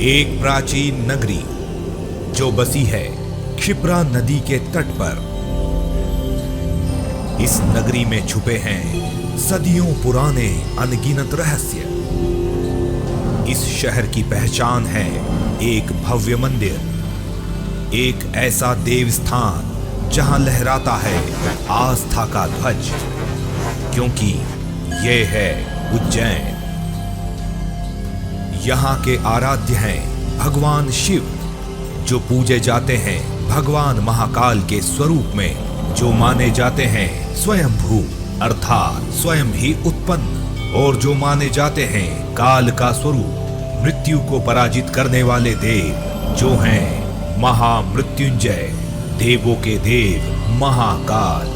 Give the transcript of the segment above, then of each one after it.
एक प्राचीन नगरी जो बसी है क्षिप्रा नदी के तट पर। इस नगरी में छुपे हैं सदियों पुराने अनगिनत रहस्य। इस शहर की पहचान है एक भव्य मंदिर, एक ऐसा देव स्थान जहां लहराता है आस्था का ध्वज, क्योंकि ये है उज्जैन। यहाँ के आराध्य हैं भगवान शिव, जो पूजे जाते हैं भगवान महाकाल के स्वरूप में, जो माने जाते हैं स्वयंभू अर्थात स्वयं ही उत्पन्न, और जो माने जाते हैं काल का स्वरूप, मृत्यु को पराजित करने वाले देव, जो हैं महामृत्युंजय, देवों के देव महाकाल।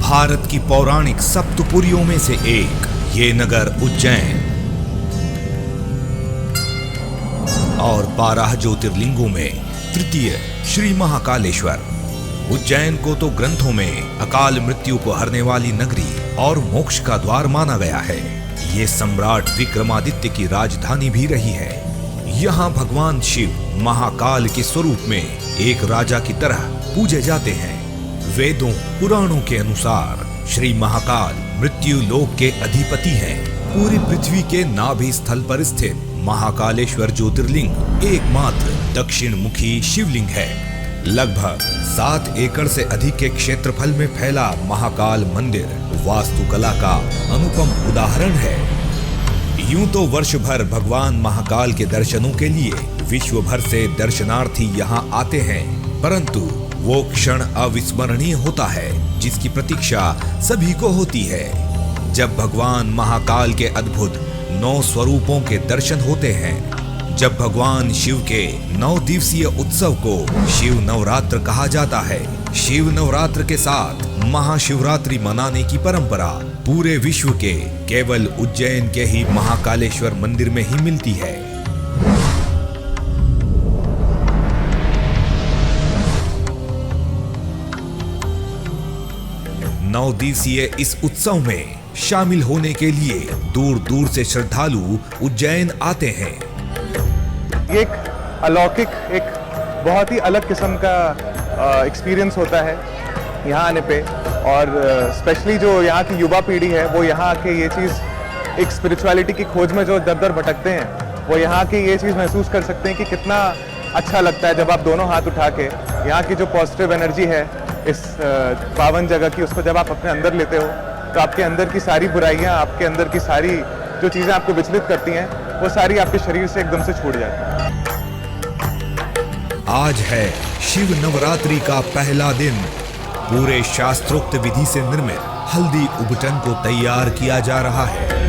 भारत की पौराणिक सप्तपुरियों में से एक ये नगर उज्जैन, और 12 ज्योतिर्लिंगों में तृतीय श्री महाकालेश्वर। उज्जैन को तो ग्रंथों में अकाल मृत्यु को हरने वाली नगरी और मोक्ष का द्वार माना गया है। ये सम्राट विक्रमादित्य की राजधानी भी रही है। यहाँ भगवान शिव महाकाल के स्वरूप में एक राजा की तरह पूजे जाते हैं। वेदों पुराणों के अनुसार श्री महाकाल मृत्यु लोक के अधिपति हैं। पूरी पृथ्वी के नाभि स्थल पर स्थित महाकालेश्वर ज्योतिर्लिंग एकमात्र दक्षिण मुखी शिवलिंग है। लगभग 7 एकड़ से अधिक के क्षेत्रफल में फैला महाकाल मंदिर वास्तुकला का अनुपम उदाहरण है। यूं तो वर्ष भर भगवान महाकाल के दर्शनों के लिए विश्व भर से दर्शनार्थी यहाँ आते हैं, परंतु वो क्षण अविस्मरणीय होता है जिसकी प्रतीक्षा सभी को होती है, जब भगवान महाकाल के अद्भुत 9 स्वरूपों के दर्शन होते हैं। जब भगवान शिव के 9 दिवसीय उत्सव को शिव नवरात्र कहा जाता है। शिव नवरात्र के साथ महाशिवरात्रि मनाने की परंपरा पूरे विश्व के केवल उज्जैन के ही महाकालेश्वर मंदिर में ही मिलती है। 9 दिवसीय इस उत्सव में शामिल होने के लिए दूर दूर से श्रद्धालु उज्जैन आते हैं। ये एक अलौकिक, एक बहुत ही अलग किस्म का एक्सपीरियंस होता है यहाँ आने पे, और स्पेशली जो यहाँ की युवा पीढ़ी है वो यहाँ आके ये चीज़ एक स्पिरिचुअलिटी की खोज में जो दर दर भटकते हैं, वो यहाँ की ये चीज़ महसूस कर सकते हैं कि कितना अच्छा लगता है जब आप दोनों हाथ उठा के यहाँ की जो पॉजिटिव एनर्जी है इस पावन जगह की, उसको जब आप अपने अंदर लेते हो तो आपके अंदर की सारी बुराइयां, आपके अंदर की सारी जो चीज़ें आपको विचलित करती हैं, वो सारी आपके शरीर से एकदम से छूट जाती हैं। आज है शिव नवरात्रि का पहला दिन। पूरे शास्त्रोक्त विधि से निर्मित हल्दी उबटन को तैयार किया जा रहा है।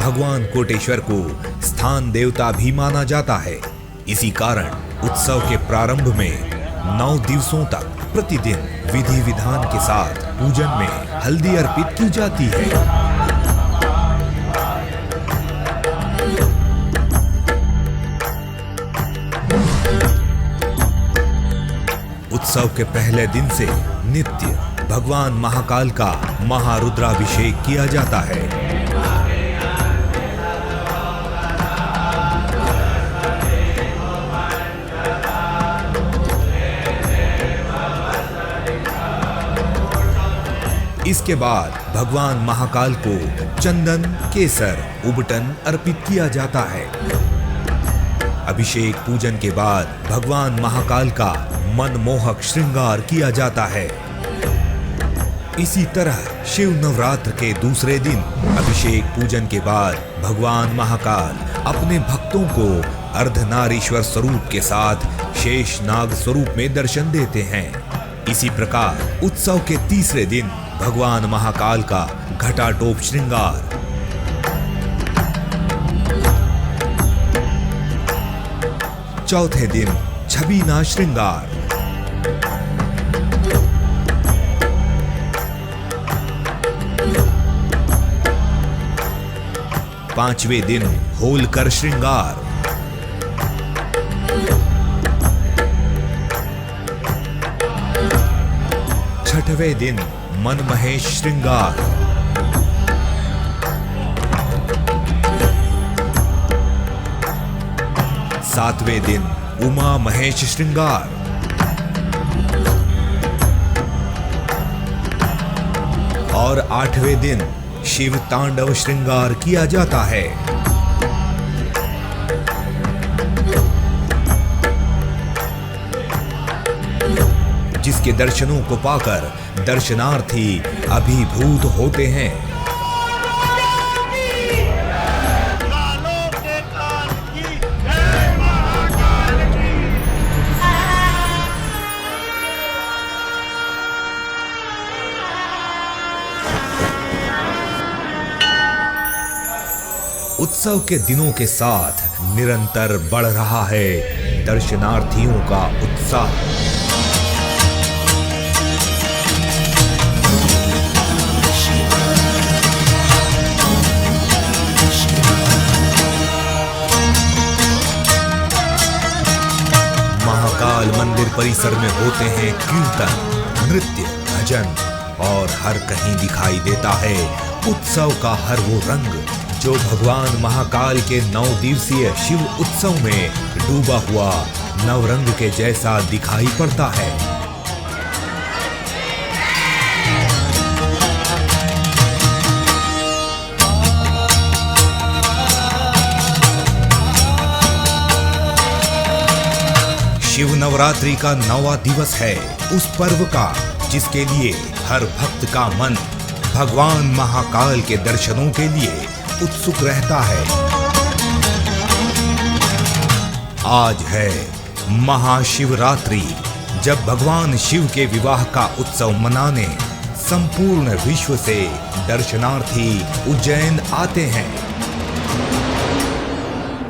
भगवान कोटेश्वर को स्थान देवता भी माना जाता है। इसी कारण उत्सव के प्रारंभ में 9 दिवसों तक प्रतिदिन विधि विधान के साथ पूजन में हल्दी अर्पित की जाती है। उत्सव के पहले दिन से नित्य भगवान महाकाल का महारुद्राभिषेक किया जाता है। इसके बाद भगवान महाकाल को चंदन, केसर, उबटन अर्पित किया जाता है। अभिषेक पूजन के बाद भगवान महाकाल का मनमोहक श्रृंगार किया जाता है। इसी तरह शिव नवरात्र के दूसरे दिन अभिषेक पूजन के बाद भगवान महाकाल अपने भक्तों को अर्धनारीश्वर स्वरूप के साथ शेषनाग स्वरूप में दर्शन देते हैं। इसी प्रकार उत्सव के तीसरे दिन भगवान महाकाल का घटाटोप श्रृंगार, चौथे दिन छबीना श्रृंगार, पांचवें दिन होलकर श्रृंगार, छठवें दिन मनमहेश श्रृंगार, सातवें दिन उमा महेश श्रृंगार, और आठवें दिन शिव तांडव श्रृंगार किया जाता है। जिसके दर्शनों को पाकर दर्शनार्थी अभिभूत होते हैं। उत्सव के दिनों के साथ निरंतर बढ़ रहा है दर्शनार्थियों का उत्साह। महाकाल मंदिर परिसर में होते हैं कीर्तन, नृत्य, भजन और हर कहीं दिखाई देता है उत्सव का हर वो रंग जो भगवान महाकाल के 9 दिवसीय शिव उत्सव में डूबा हुआ नवरंग के जैसा दिखाई पड़ता है। शिव नवरात्रि का 9वां दिवस है उस पर्व का जिसके लिए हर भक्त का मन भगवान महाकाल के दर्शनों के लिए उत्सुक रहता है। आज है महाशिवरात्रि, जब भगवान शिव के विवाह का उत्सव मनाने संपूर्ण विश्व से दर्शनार्थी उज्जैन आते हैं।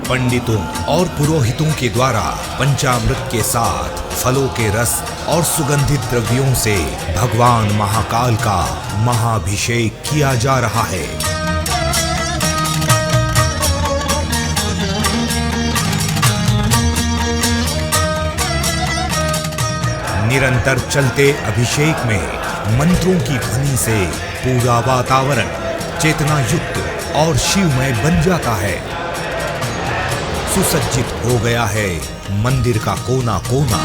पंडितों और पुरोहितों के द्वारा पंचामृत के साथ फलों के रस और सुगंधित द्रव्यों से भगवान महाकाल का महाभिषेक किया जा रहा है। निरंतर चलते अभिषेक में मंत्रों की ध्वनि से पूरा वातावरण चेतना युक्त और शिवमय बन जाता है। सुसज्जित हो गया है मंदिर का कोना कोना।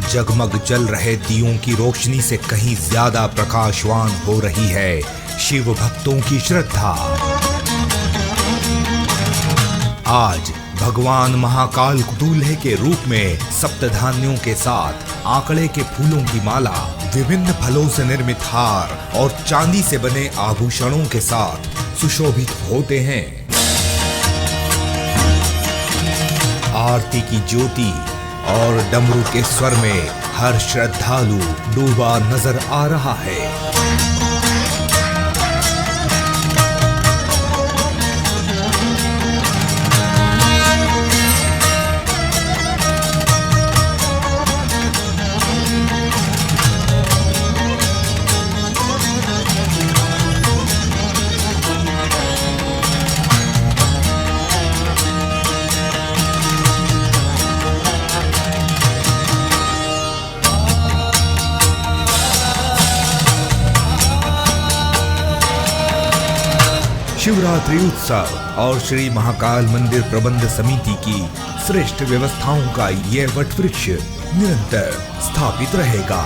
जगमग जल रहे दियों की रोशनी से कहीं ज्यादा प्रकाशवान हो रही है शिव भक्तों की श्रद्धा। आज भगवान महाकाल दूल्हे के रूप में सप्तधान्यों के साथ आंकड़े के फूलों की माला, विभिन्न फलों से निर्मित हार और चांदी से बने आभूषणों के साथ सुशोभित होते हैं। आरती की ज्योति और डमरू के स्वर में हर श्रद्धालु डूबा नजर आ रहा है। शिवरात्रि उत्सव और श्री महाकाल मंदिर प्रबंध समिति की श्रेष्ठ व्यवस्थाओं का यह वटवृक्ष निरंतर स्थापित रहेगा।